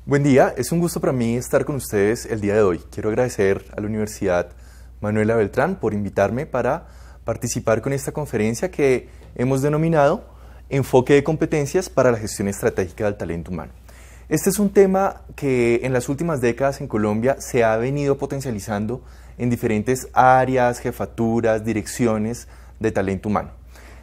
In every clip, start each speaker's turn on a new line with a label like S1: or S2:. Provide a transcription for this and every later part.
S1: Buen día, es un gusto para mí estar con ustedes el día de hoy. Quiero agradecer a la Universidad Manuela Beltrán por invitarme para participar con esta conferencia que hemos denominado Enfoque de competencias para la gestión estratégica del talento humano. Este es un tema que en las últimas décadas en Colombia se ha venido potencializando en diferentes áreas, jefaturas, direcciones de talento humano.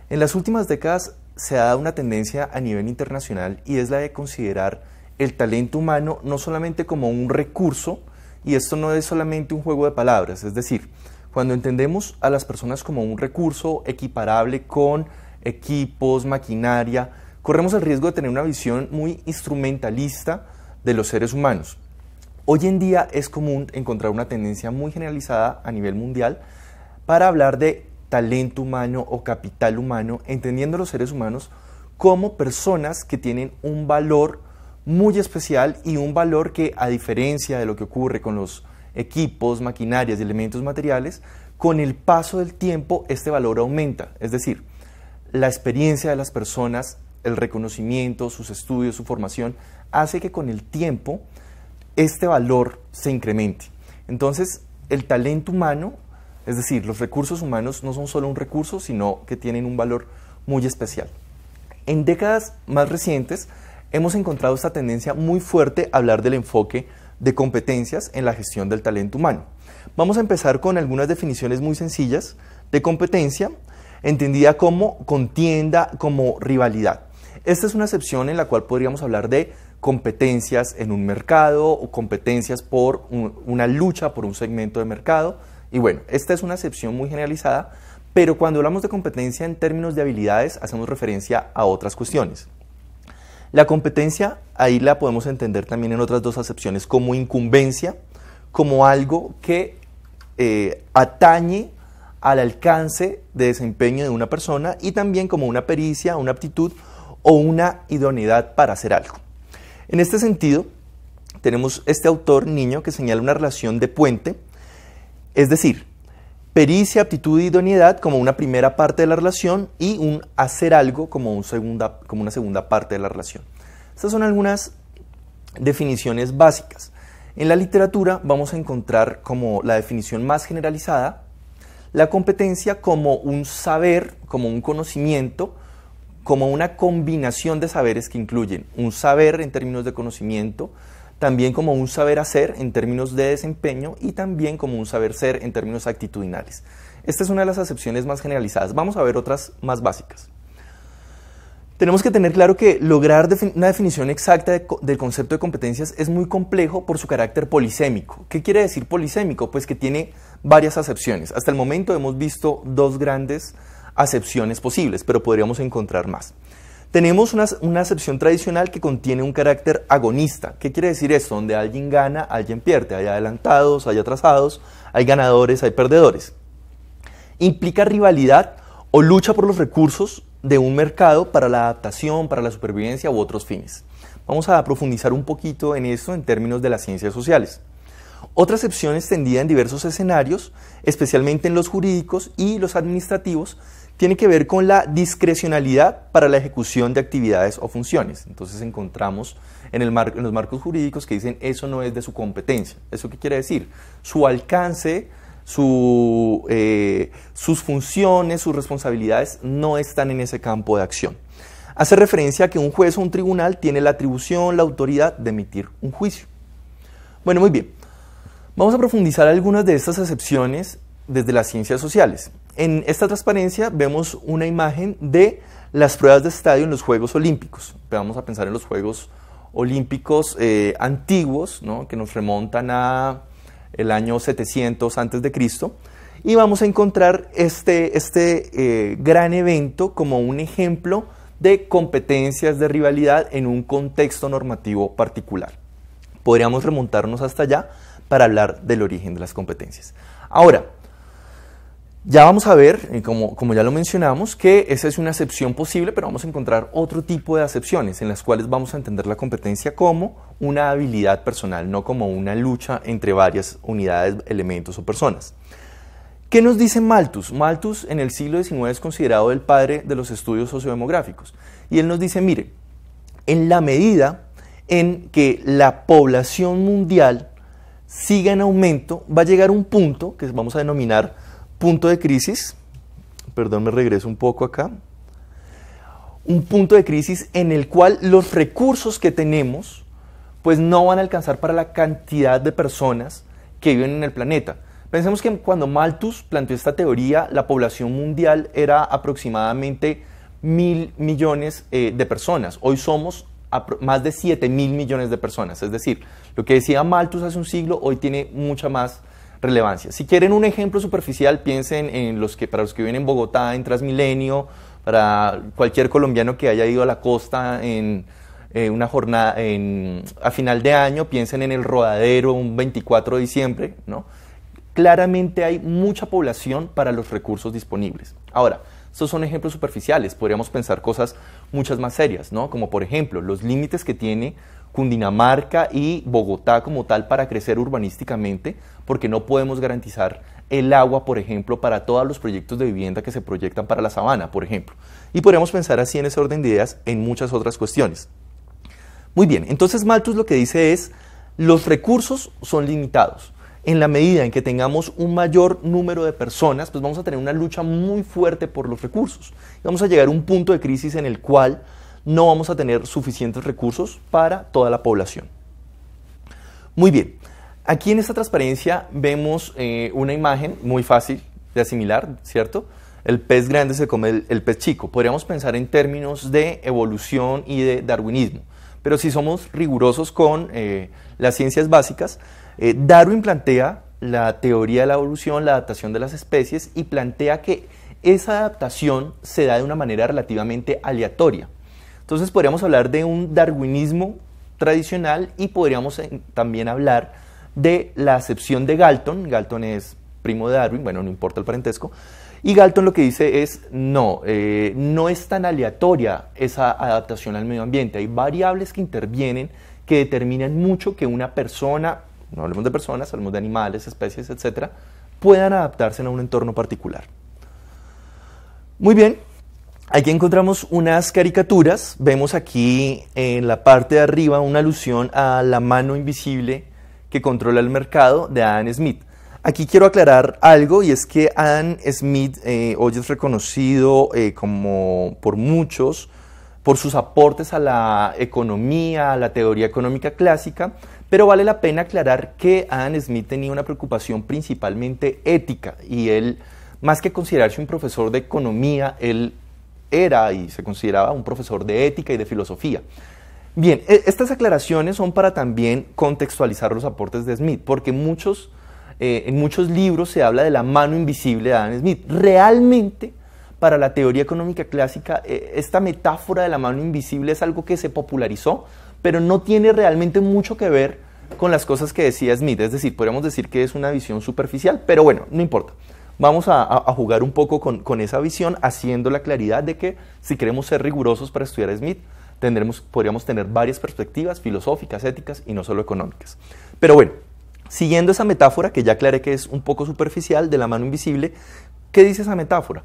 S1: En las últimas décadas se ha dado una tendencia a nivel internacional y es la de considerar el talento humano no solamente como un recurso, y esto no es solamente un juego de palabras, es decir, cuando entendemos a las personas como un recurso equiparable con equipos, maquinaria, corremos el riesgo de tener una visión muy instrumentalista de los seres humanos. Hoy en día es común encontrar una tendencia muy generalizada a nivel mundial para hablar de talento humano o capital humano, entendiendo a los seres humanos como personas que tienen un valor muy especial y un valor que, a diferencia de lo que ocurre con los equipos, maquinarias y elementos materiales, con el paso del tiempo este valor aumenta. Es decir, la experiencia de las personas, el reconocimiento, sus estudios, su formación, hace que con el tiempo este valor se incremente. Entonces, el talento humano, es decir, los recursos humanos no son solo un recurso, sino que tienen un valor muy especial. En décadas más recientes, hemos encontrado esta tendencia muy fuerte a hablar del enfoque de competencias en la gestión del talento humano. Vamos a empezar con algunas definiciones muy sencillas de competencia, entendida como contienda, como rivalidad. Esta es una acepción en la cual podríamos hablar de competencias en un mercado o competencias por una lucha por un segmento de mercado. Y bueno, esta es una acepción muy generalizada, pero cuando hablamos de competencia en términos de habilidades, hacemos referencia a otras cuestiones. La competencia, ahí la podemos entender también en otras dos acepciones, como incumbencia, como algo que atañe al alcance de desempeño de una persona, y también como una pericia, una aptitud o una idoneidad para hacer algo. En este sentido, tenemos este autor niño que señala una relación de puente, es decir, pericia, aptitud y idoneidad como una primera parte de la relación y un hacer algo como una segunda parte de la relación. Estas son algunas definiciones básicas. En la literatura vamos a encontrar como la definición más generalizada la competencia como un saber, como un conocimiento, como una combinación de saberes que incluyen un saber en términos de conocimiento, también como un saber hacer en términos de desempeño y también como un saber ser en términos actitudinales. Esta es una de las acepciones más generalizadas. Vamos a ver otras más básicas. Tenemos que tener claro que lograr una definición exacta del concepto de competencias es muy complejo por su carácter polisémico. ¿Qué quiere decir polisémico? Pues que tiene varias acepciones. Hasta el momento hemos visto dos grandes acepciones posibles, pero podríamos encontrar más. Tenemos una acepción tradicional que contiene un carácter agonista. ¿Qué quiere decir esto? Donde alguien gana, alguien pierde. Hay adelantados, hay atrasados, hay ganadores, hay perdedores. Implica rivalidad o lucha por los recursos de un mercado para la adaptación, para la supervivencia u otros fines. Vamos a profundizar un poquito en esto en términos de las ciencias sociales. Otra acepción extendida en diversos escenarios, especialmente en los jurídicos y los administrativos, tiene que ver con la discrecionalidad para la ejecución de actividades o funciones. Entonces encontramos en los marcos jurídicos que dicen eso no es de su competencia. ¿Eso qué quiere decir? Su alcance, sus funciones, sus responsabilidades no están en ese campo de acción. Hace referencia a que un juez o un tribunal tiene la atribución, la autoridad de emitir un juicio. Bueno, muy bien. Vamos a profundizar algunas de estas acepciones desde las ciencias sociales. En esta transparencia vemos una imagen de las pruebas de estadio en los Juegos Olímpicos. Vamos a pensar en los Juegos Olímpicos antiguos, ¿no?, que nos remontan a el año 700 a.C. y vamos a encontrar este gran evento como un ejemplo de competencias, de rivalidad en un contexto normativo particular. Podríamos remontarnos hasta allá para hablar del origen de las competencias. Ahora, ya vamos a ver, como ya lo mencionamos, que esa es una acepción posible, pero vamos a encontrar otro tipo de acepciones en las cuales vamos a entender la competencia como una habilidad personal, no como una lucha entre varias unidades, elementos o personas. ¿Qué nos dice Malthus? Malthus en el siglo XIX es considerado el padre de los estudios sociodemográficos y él nos dice, mire, en la medida en que la población mundial siga en aumento, va a llegar un punto que vamos a denominar punto de crisis. Perdón, me regreso un poco acá. Un punto de crisis en el cual los recursos que tenemos pues no van a alcanzar para la cantidad de personas que viven en el planeta. Pensemos que cuando Malthus planteó esta teoría, la población mundial era aproximadamente 1.000 millones de personas. Hoy somos más de 7.000 millones de personas. Es decir, lo que decía Malthus hace un siglo, hoy tiene mucha más relevancia. Si quieren un ejemplo superficial, piensen en para los que viven en Bogotá en Transmilenio, para cualquier colombiano que haya ido a la costa en una jornada a final de año, piensen en el Rodadero un 24 de diciembre, ¿no? Claramente hay mucha población para los recursos disponibles. Ahora, estos son ejemplos superficiales, podríamos pensar cosas muchas más serias, ¿no? Como por ejemplo, los límites que tiene Cundinamarca y Bogotá como tal para crecer urbanísticamente, porque no podemos garantizar el agua, por ejemplo, para todos los proyectos de vivienda que se proyectan para la sabana, por ejemplo. Y podríamos pensar así en ese orden de ideas en muchas otras cuestiones. Muy bien, entonces Malthus lo que dice es, los recursos son limitados. En la medida en que tengamos un mayor número de personas, pues vamos a tener una lucha muy fuerte por los recursos. Vamos a llegar a un punto de crisis en el cual no vamos a tener suficientes recursos para toda la población. Muy bien, aquí en esta transparencia vemos una imagen muy fácil de asimilar, ¿cierto? El pez grande se come el pez chico. Podríamos pensar en términos de evolución y de darwinismo, pero si somos rigurosos con las ciencias básicas, Darwin plantea la teoría de la evolución, la adaptación de las especies, y plantea que esa adaptación se da de una manera relativamente aleatoria. Entonces podríamos hablar de un darwinismo tradicional y podríamos también hablar de la acepción de Galton. Galton es primo de Darwin, bueno, no importa el parentesco, y Galton lo que dice es, no es tan aleatoria esa adaptación al medio ambiente, hay variables que intervienen que determinan mucho que una persona, no hablemos de personas, hablemos de animales, especies, etcétera, puedan adaptarse a un entorno particular. Muy bien, aquí encontramos unas caricaturas, vemos aquí en la parte de arriba una alusión a la mano invisible que controla el mercado de Adam Smith. Aquí quiero aclarar algo, y es que Adam Smith hoy es reconocido como por muchos por sus aportes a la economía, a la teoría económica clásica, pero vale la pena aclarar que Adam Smith tenía una preocupación principalmente ética, y él, más que considerarse un profesor de economía, él era y se consideraba un profesor de ética y de filosofía. Bien, estas aclaraciones son para también contextualizar los aportes de Smith, porque en muchos libros se habla de la mano invisible de Adam Smith. Realmente, para la teoría económica clásica, esta metáfora de la mano invisible es algo que se popularizó, pero no tiene realmente mucho que ver con las cosas que decía Smith. Es decir, podríamos decir que es una visión superficial, pero bueno, no importa. Vamos a jugar un poco con esa visión, haciendo la claridad de que si queremos ser rigurosos para estudiar a Smith, podríamos tener varias perspectivas filosóficas, éticas y no solo económicas. Pero bueno, siguiendo esa metáfora, que ya aclaré que es un poco superficial, de la mano invisible, ¿qué dice esa metáfora?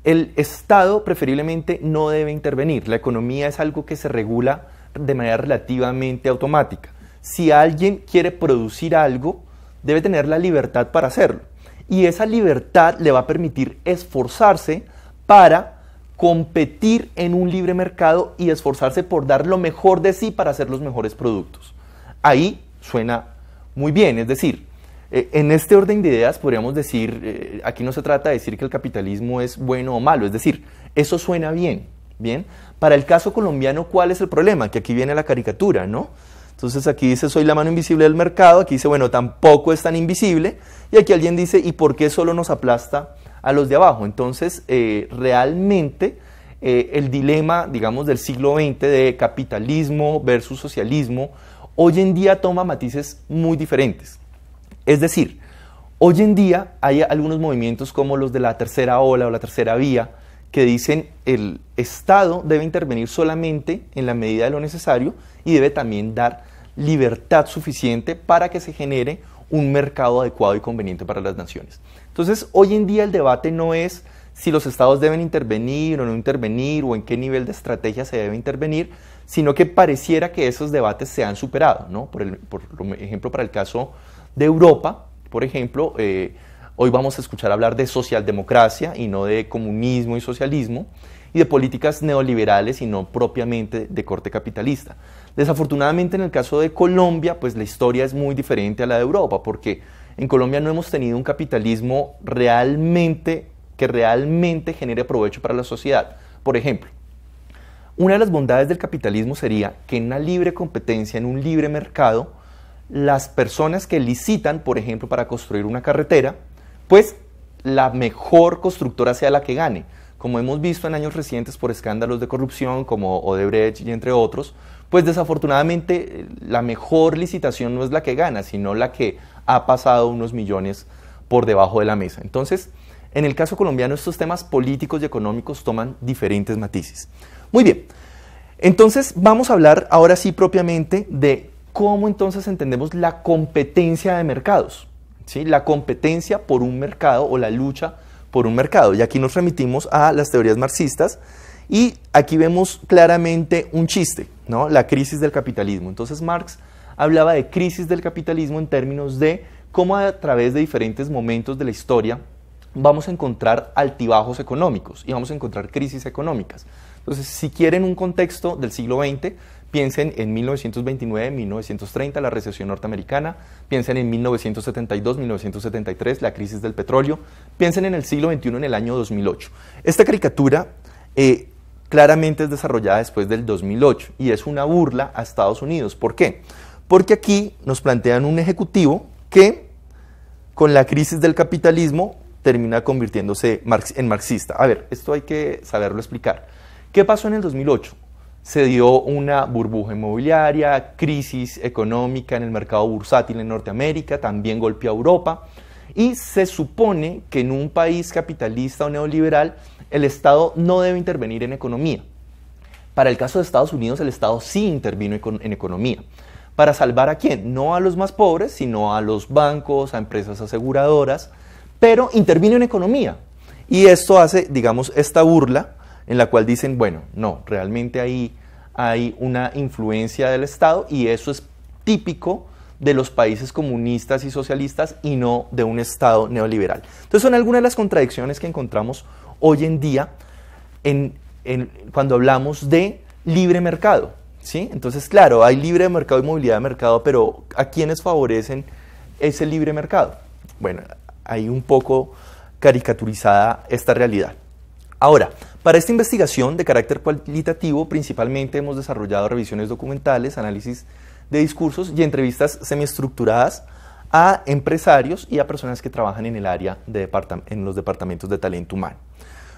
S1: El Estado preferiblemente no debe intervenir. La economía es algo que se regula de manera relativamente automática. Si alguien quiere producir algo, debe tener la libertad para hacerlo. Y esa libertad le va a permitir esforzarse para competir en un libre mercado y esforzarse por dar lo mejor de sí para hacer los mejores productos. Ahí suena muy bien, es decir, en este orden de ideas podríamos decir, aquí no se trata de decir que el capitalismo es bueno o malo, es decir, eso suena bien, ¿bien? Para el caso colombiano, ¿cuál es el problema? Que aquí viene la caricatura, ¿no? Entonces aquí dice, soy la mano invisible del mercado, aquí dice, bueno, tampoco es tan invisible, y aquí alguien dice, ¿y por qué solo nos aplasta a los de abajo? Entonces, realmente, el dilema, digamos, del siglo XX de capitalismo versus socialismo, hoy en día toma matices muy diferentes. Es decir, hoy en día hay algunos movimientos como los de la tercera ola o la tercera vía que dicen el Estado debe intervenir solamente en la medida de lo necesario y debe también dar libertad suficiente para que se genere un mercado adecuado y conveniente para las naciones. Entonces, hoy en día el debate no es si los estados deben intervenir o no intervenir o en qué nivel de estrategia se debe intervenir, sino que pareciera que esos debates se han superado, ¿no? Por ejemplo, para el caso de Europa, por ejemplo, hoy vamos a escuchar hablar de socialdemocracia y no de comunismo y socialismo, y de políticas neoliberales y no propiamente de corte capitalista. Desafortunadamente, en el caso de Colombia, pues la historia es muy diferente a la de Europa, porque en Colombia no hemos tenido un capitalismo que realmente genere provecho para la sociedad. Por ejemplo, una de las bondades del capitalismo sería que en una libre competencia, en un libre mercado, las personas que licitan, por ejemplo, para construir una carretera, pues la mejor constructora sea la que gane. Como hemos visto en años recientes por escándalos de corrupción como Odebrecht y entre otros, pues desafortunadamente la mejor licitación no es la que gana, sino la que ha pasado unos millones por debajo de la mesa. Entonces, en el caso colombiano, estos temas políticos y económicos toman diferentes matices. Muy bien, entonces vamos a hablar ahora sí propiamente de cómo entonces entendemos la competencia de mercados, ¿sí? La competencia por un mercado o la lucha por un mercado. Y aquí nos remitimos a las teorías marxistas y aquí vemos claramente un chiste, ¿no? La crisis del capitalismo. Entonces Marx hablaba de crisis del capitalismo en términos de cómo a través de diferentes momentos de la historia vamos a encontrar altibajos económicos y vamos a encontrar crisis económicas. Entonces, si quieren un contexto del siglo XX, piensen en 1929, 1930, la recesión norteamericana, piensen en 1972, 1973, la crisis del petróleo, piensen en el siglo XXI, en el año 2008. Esta caricatura claramente es desarrollada después del 2008 y es una burla a Estados Unidos. ¿Por qué? Porque aquí nos plantean un ejecutivo que con la crisis del capitalismo termina convirtiéndose en marxista. A ver, esto hay que saberlo explicar. ¿Qué pasó en el 2008? Se dio una burbuja inmobiliaria, crisis económica en el mercado bursátil en Norteamérica, también golpeó a Europa, y se supone que en un país capitalista o neoliberal el Estado no debe intervenir en economía. Para el caso de Estados Unidos, el Estado sí intervino en economía. ¿Para salvar a quién? No a los más pobres, sino a los bancos, a empresas aseguradoras, pero intervino en economía. Y esto hace, digamos, esta burla en la cual dicen, bueno, no, realmente ahí hay una influencia del Estado y eso es típico de los países comunistas y socialistas y no de un Estado neoliberal. Entonces son algunas de las contradicciones que encontramos hoy en día cuando hablamos de libre mercado, ¿sí? Entonces, claro, hay libre mercado y movilidad de mercado, pero ¿a quiénes favorecen ese libre mercado? Bueno, hay un poco caricaturizada esta realidad. Ahora, para esta investigación de carácter cualitativo, principalmente hemos desarrollado revisiones documentales, análisis de discursos y entrevistas semiestructuradas a empresarios y a personas que trabajan en el área en los departamentos de talento humano.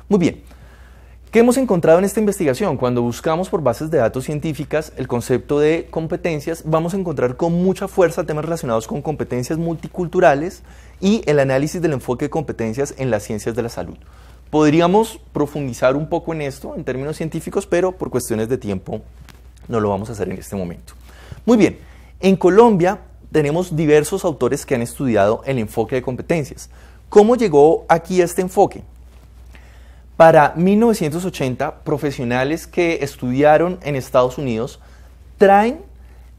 S1: Muy bien, ¿qué hemos encontrado en esta investigación? Cuando buscamos por bases de datos científicas el concepto de competencias, vamos a encontrar con mucha fuerza temas relacionados con competencias multiculturales y el análisis del enfoque de competencias en las ciencias de la salud. Podríamos profundizar un poco en esto en términos científicos, pero por cuestiones de tiempo no lo vamos a hacer en este momento. Muy bien, en Colombia tenemos diversos autores que han estudiado el enfoque de competencias. ¿Cómo llegó aquí este enfoque? Para 1980, profesionales que estudiaron en Estados Unidos traen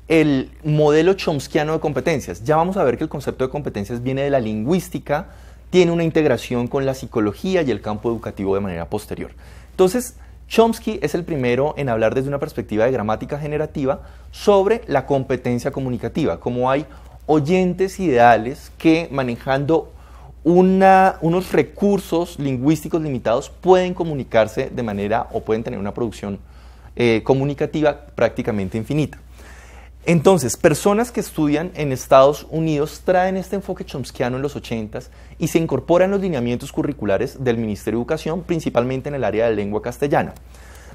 S1: el modelo chomskiano de competencias. Ya vamos a ver que el concepto de competencias viene de la lingüística, tiene una integración con la psicología y el campo educativo de manera posterior. Entonces, Chomsky es el primero en hablar desde una perspectiva de gramática generativa sobre la competencia comunicativa, como hay oyentes ideales que manejando unos recursos lingüísticos limitados pueden comunicarse de manera o pueden tener una producción comunicativa prácticamente infinita. Entonces, personas que estudian en Estados Unidos traen este enfoque chomskiano en los 80s y se incorporan los lineamientos curriculares del Ministerio de Educación, principalmente en el área de lengua castellana.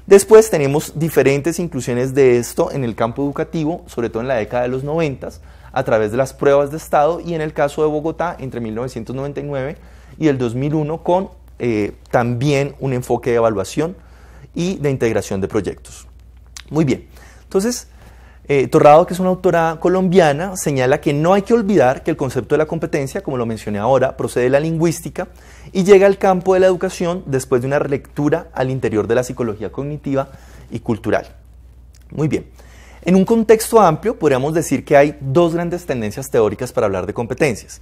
S1: Después tenemos diferentes inclusiones de esto en el campo educativo, sobre todo en la década de los 90s, a través de las pruebas de estado y en el caso de Bogotá entre 1999 y el 2001 con también un enfoque de evaluación y de integración de proyectos. Muy bien, entonces Torrado, que es una autora colombiana, señala que no hay que olvidar que el concepto de la competencia, como lo mencioné ahora, procede de la lingüística y llega al campo de la educación después de una relectura al interior de la psicología cognitiva y cultural. Muy bien. En un contexto amplio, podríamos decir que hay dos grandes tendencias teóricas para hablar de competencias.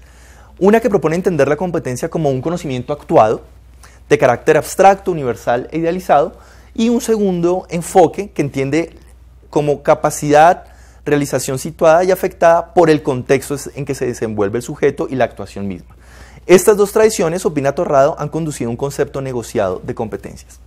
S1: Una que propone entender la competencia como un conocimiento actuado, de carácter abstracto, universal e idealizado, y un segundo enfoque que entiende como capacidad, realización situada y afectada por el contexto en que se desenvuelve el sujeto y la actuación misma. Estas dos tradiciones, opina Torrado, han conducido a un concepto negociado de competencias.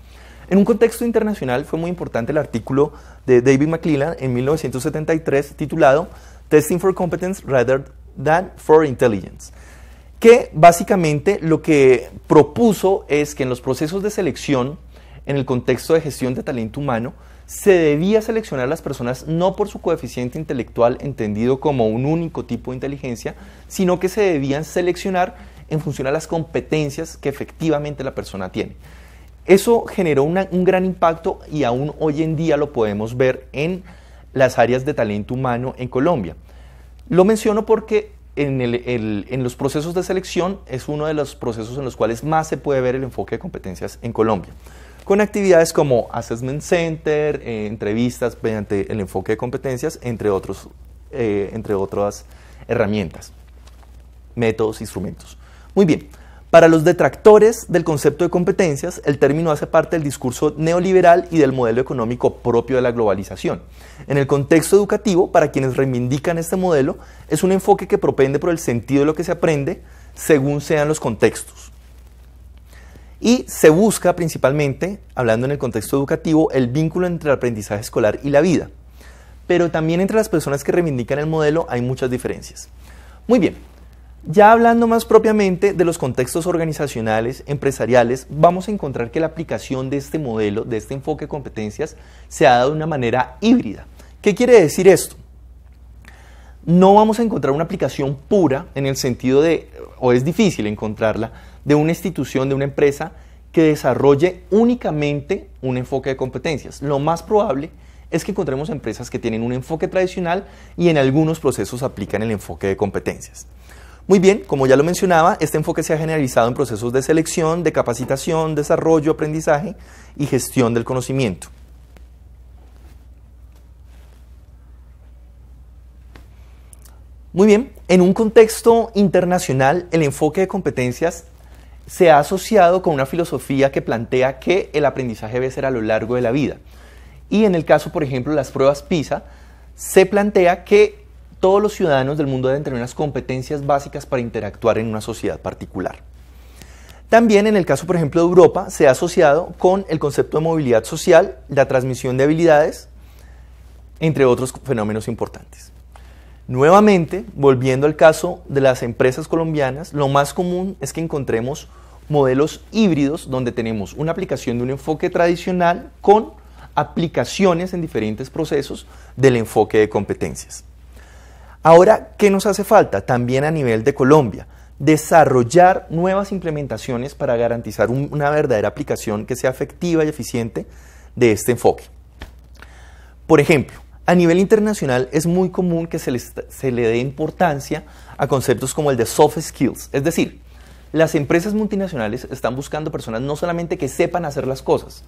S1: En un contexto internacional fue muy importante el artículo de David McClelland en 1973 titulado Testing for Competence Rather than for Intelligence, que básicamente lo que propuso es que en los procesos de selección, en el contexto de gestión de talento humano, se debía seleccionar a las personas no por su coeficiente intelectual entendido como un único tipo de inteligencia, sino que se debían seleccionar en función a las competencias que efectivamente la persona tiene. Eso generó un gran impacto y aún hoy en día lo podemos ver en las áreas de talento humano en Colombia. Lo menciono porque en los procesos de selección es uno de los procesos en los cuales más se puede ver el enfoque de competencias en Colombia, con actividades como Assessment Center, entrevistas mediante el enfoque de competencias, entre otras herramientas, métodos, instrumentos. Muy bien. Para los detractores del concepto de competencias, el término hace parte del discurso neoliberal y del modelo económico propio de la globalización. En el contexto educativo, para quienes reivindican este modelo, es un enfoque que propende por el sentido de lo que se aprende según sean los contextos. Y se busca principalmente, hablando en el contexto educativo, el vínculo entre el aprendizaje escolar y la vida. Pero también entre las personas que reivindican el modelo hay muchas diferencias. Muy bien. Ya hablando más propiamente de los contextos organizacionales, empresariales, vamos a encontrar que la aplicación de este modelo, de este enfoque de competencias, se ha dado de una manera híbrida. ¿Qué quiere decir esto? No vamos a encontrar una aplicación pura en el sentido de, o es difícil encontrarla, de una institución, de una empresa que desarrolle únicamente un enfoque de competencias. Lo más probable es que encontremos empresas que tienen un enfoque tradicional y en algunos procesos aplican el enfoque de competencias. Muy bien, como ya lo mencionaba, este enfoque se ha generalizado en procesos de selección, de capacitación, desarrollo, aprendizaje y gestión del conocimiento. Muy bien, en un contexto internacional, el enfoque de competencias se ha asociado con una filosofía que plantea que el aprendizaje debe ser a lo largo de la vida. Y en el caso, por ejemplo, de las pruebas PISA, se plantea que todos los ciudadanos del mundo deben tener unas competencias básicas para interactuar en una sociedad particular. También en el caso, por ejemplo, de Europa, se ha asociado con el concepto de movilidad social, la transmisión de habilidades, entre otros fenómenos importantes. Nuevamente, volviendo al caso de las empresas colombianas, lo más común es que encontremos modelos híbridos donde tenemos una aplicación de un enfoque tradicional con aplicaciones en diferentes procesos del enfoque de competencias. Ahora, ¿qué nos hace falta? También a nivel de Colombia, desarrollar nuevas implementaciones para garantizar una verdadera aplicación que sea efectiva y eficiente de este enfoque. Por ejemplo, a nivel internacional es muy común que se le dé importancia a conceptos como el de soft skills, es decir, las empresas multinacionales están buscando personas no solamente que sepan hacer las cosas,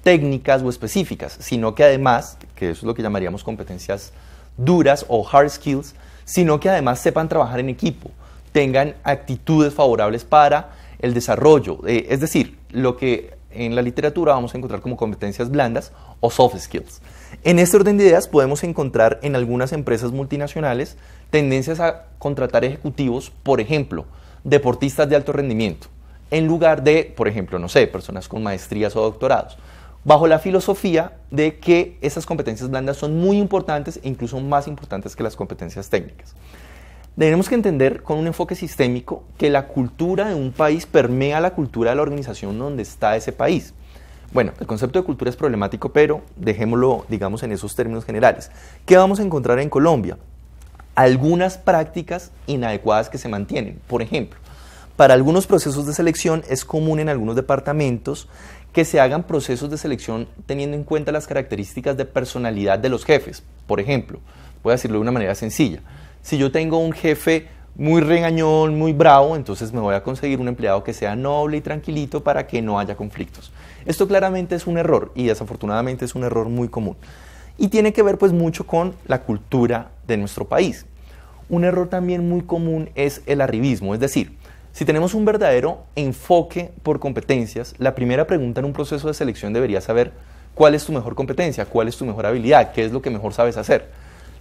S1: técnicas o específicas, sino que además, que eso es lo que llamaríamos competencias duras o hard skills, sino que además sepan trabajar en equipo, tengan actitudes favorables para el desarrollo, es decir, lo que en la literatura vamos a encontrar como competencias blandas o soft skills. En este orden de ideas podemos encontrar en algunas empresas multinacionales tendencias a contratar ejecutivos, por ejemplo, deportistas de alto rendimiento, en lugar de, por ejemplo, no sé, personas con maestrías o doctorados, bajo la filosofía de que esas competencias blandas son muy importantes e incluso más importantes que las competencias técnicas. Tenemos que entender con un enfoque sistémico que la cultura de un país permea la cultura de la organización donde está ese país. Bueno, el concepto de cultura es problemático, pero dejémoslo, digamos, en esos términos generales. ¿Qué vamos a encontrar en Colombia? Algunas prácticas inadecuadas que se mantienen. Por ejemplo, para algunos procesos de selección es común en algunos departamentos que se hagan procesos de selección teniendo en cuenta las características de personalidad de los jefes. Por ejemplo, voy a decirlo de una manera sencilla. Si yo tengo un jefe muy regañón, muy bravo, entonces me voy a conseguir un empleado que sea noble y tranquilito para que no haya conflictos. Esto claramente es un error y desafortunadamente es un error muy común. y tiene que ver pues mucho con la cultura de nuestro país. Un error también muy común es el arribismo, es decir, si tenemos un verdadero enfoque por competencias, la primera pregunta en un proceso de selección debería saber cuál es tu mejor competencia, cuál es tu mejor habilidad, qué es lo que mejor sabes hacer.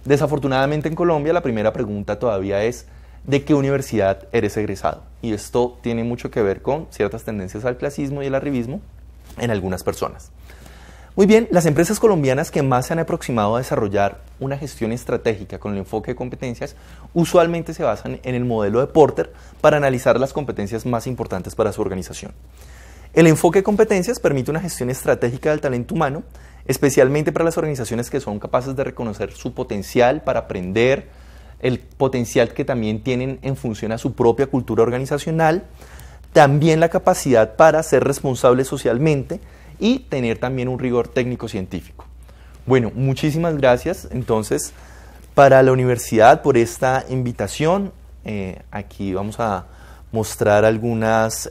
S1: Desafortunadamente en Colombia la primera pregunta todavía es ¿de qué universidad eres egresado? Y esto tiene mucho que ver con ciertas tendencias al clasismo y el arribismo en algunas personas. Muy bien, las empresas colombianas que más se han aproximado a desarrollar una gestión estratégica con el enfoque de competencias usualmente se basan en el modelo de Porter para analizar las competencias más importantes para su organización. El enfoque de competencias permite una gestión estratégica del talento humano, especialmente para las organizaciones que son capaces de reconocer su potencial para aprender, el potencial que también tienen en función a su propia cultura organizacional, también la capacidad para ser responsables socialmente y tener también un rigor técnico-científico. Bueno, muchísimas gracias entonces para la universidad por esta invitación. Aquí vamos a mostrar algunas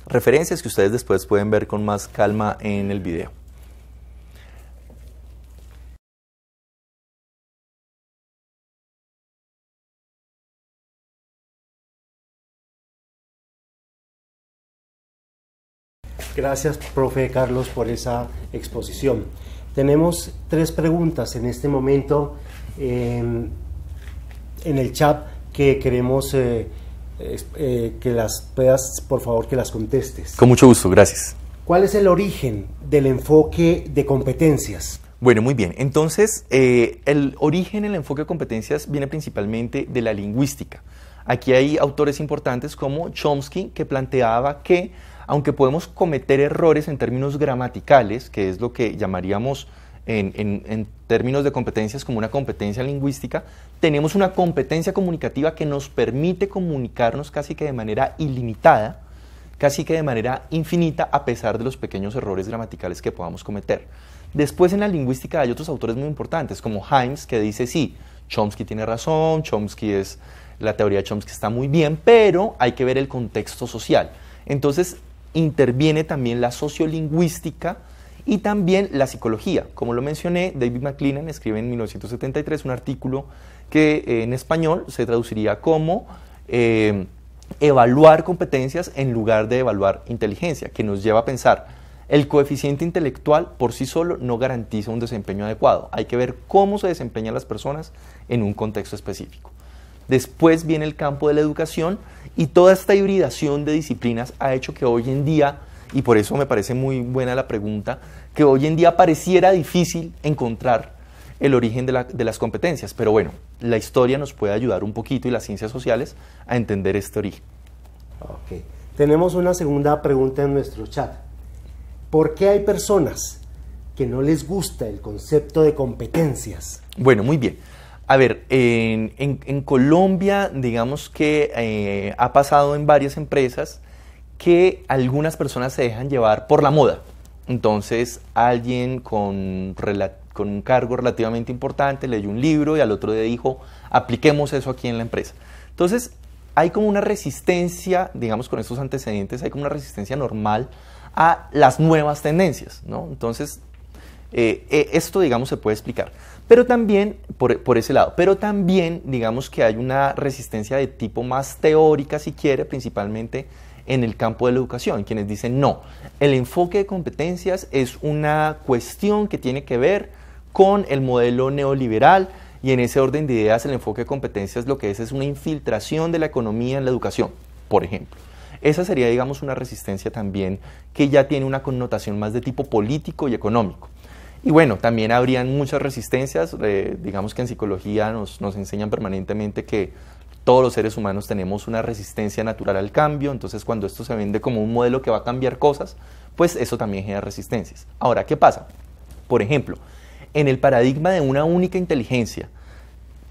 S1: referencias que ustedes después pueden ver con más calma en el video.
S2: Gracias, profe Carlos, por esa exposición. Tenemos 3 preguntas en este momento en el chat que queremos que las puedas, por favor, que las contestes.
S1: Con mucho gusto, gracias.
S2: ¿Cuál es el origen del enfoque de competencias?
S1: Bueno, muy bien. Entonces, el origen del enfoque de competencias viene principalmente de la lingüística. Aquí hay autores importantes como Chomsky, que planteaba que aunque podemos cometer errores en términos gramaticales, que es lo que llamaríamos en términos de competencias como una competencia lingüística, tenemos una competencia comunicativa que nos permite comunicarnos casi que de manera ilimitada, casi que de manera infinita, a pesar de los pequeños errores gramaticales que podamos cometer. Después en la lingüística hay otros autores muy importantes, como Himes, que dice, sí, Chomsky tiene razón, la teoría de Chomsky está muy bien, pero hay que ver el contexto social. Entonces, interviene también la sociolingüística y también la psicología. Como lo mencioné, David McLennan escribe en 1973 un artículo que en español se traduciría como evaluar competencias en lugar de evaluar inteligencia, que nos lleva a pensar, el coeficiente intelectual por sí solo no garantiza un desempeño adecuado. Hay que ver cómo se desempeñan las personas en un contexto específico. Después viene el campo de la educación y toda esta hibridación de disciplinas ha hecho que hoy en día, y por eso me parece muy buena la pregunta, que hoy en día pareciera difícil encontrar el origen de las competencias, pero bueno, la historia nos puede ayudar un poquito y las ciencias sociales a entender este origen.
S2: Ok. Tenemos una segunda pregunta en nuestro chat. ¿Por qué hay personas que no les gusta el concepto de competencias?
S1: Bueno, muy bien. A ver, en Colombia, digamos que ha pasado en varias empresas que algunas personas se dejan llevar por la moda. Entonces, alguien con un cargo relativamente importante leyó un libro y al otro día dijo, apliquemos eso aquí en la empresa. Entonces, hay como una resistencia, digamos con estos antecedentes, hay como una resistencia normal a las nuevas tendencias, ¿no? Entonces, esto, digamos, se puede explicar. Pero también, por ese lado, pero también, digamos que hay una resistencia de tipo más teórica, si quiere, principalmente en el campo de la educación, quienes dicen, no, el enfoque de competencias es una cuestión que tiene que ver con el modelo neoliberal y en ese orden de ideas el enfoque de competencias lo que es una infiltración de la economía en la educación, por ejemplo. Esa sería, digamos, una resistencia también que ya tiene una connotación más de tipo político y económico. Y bueno, también habrían muchas resistencias, digamos que en psicología nos enseñan permanentemente que todos los seres humanos tenemos una resistencia natural al cambio, entonces cuando esto se vende como un modelo que va a cambiar cosas, pues eso también genera resistencias. Ahora, ¿qué pasa? Por ejemplo, en el paradigma de una única inteligencia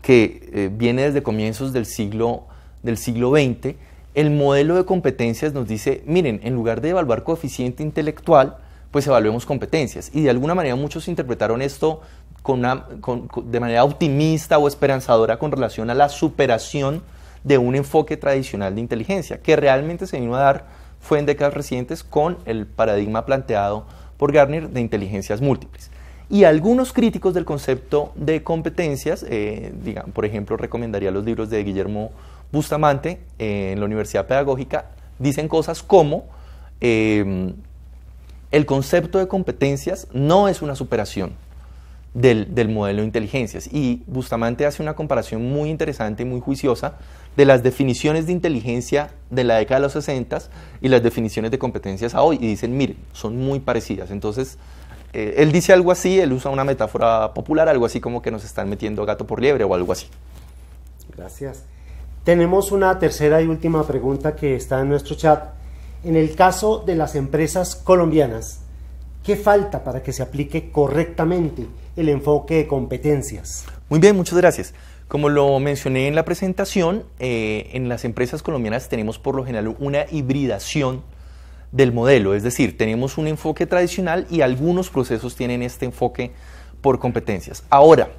S1: que viene desde comienzos del siglo XX, el modelo de competencias nos dice, miren, en lugar de evaluar coeficiente intelectual, pues evaluemos competencias. Y de alguna manera muchos interpretaron esto de manera optimista o esperanzadora con relación a la superación de un enfoque tradicional de inteligencia, que realmente se vino a dar fue en décadas recientes con el paradigma planteado por Gartner de inteligencias múltiples. Y algunos críticos del concepto de competencias, por ejemplo, recomendaría los libros de Guillermo Bustamante en la Universidad Pedagógica, dicen cosas como el concepto de competencias no es una superación del modelo de inteligencias. Y Bustamante hace una comparación muy interesante y muy juiciosa de las definiciones de inteligencia de la década de los 60 y las definiciones de competencias a hoy. Y dicen, miren, son muy parecidas. Entonces, él dice algo así, él usa una metáfora popular, algo así como que nos están metiendo gato por liebre o algo así.
S2: Gracias. Tenemos una tercera y última pregunta que está en nuestro chat. En el caso de las empresas colombianas, ¿qué falta para que se aplique correctamente el enfoque de competencias?
S1: Muy bien, muchas gracias. Como lo mencioné en la presentación, en las empresas colombianas tenemos por lo general una hibridación del modelo, es decir, tenemos un enfoque tradicional y algunos procesos tienen este enfoque por competencias. Ahora,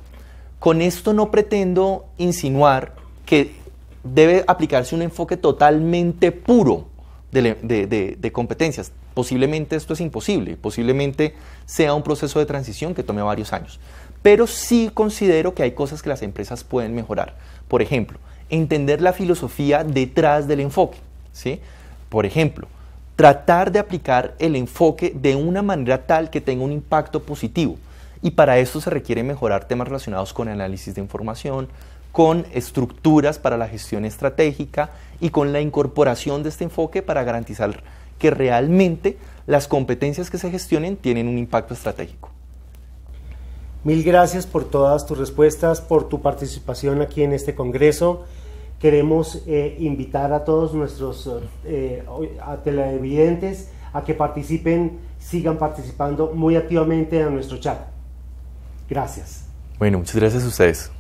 S1: con esto no pretendo insinuar que debe aplicarse un enfoque totalmente puro de competencias. Posiblemente esto es imposible, posiblemente sea un proceso de transición que tome varios años, pero sí considero que hay cosas que las empresas pueden mejorar. Por ejemplo, entender la filosofía detrás del enfoque, ¿sí? Por ejemplo, tratar de aplicar el enfoque de una manera tal que tenga un impacto positivo, y para esto se requiere mejorar temas relacionados con análisis de información, con estructuras para la gestión estratégica y con la incorporación de este enfoque para garantizar que realmente las competencias que se gestionen tienen un impacto estratégico.
S2: Mil gracias por todas tus respuestas, por tu participación aquí en este congreso. Queremos invitar a todos nuestros a televidentes a que participen, sigan participando muy activamente en nuestro chat. Gracias.
S1: Bueno, muchas gracias a ustedes.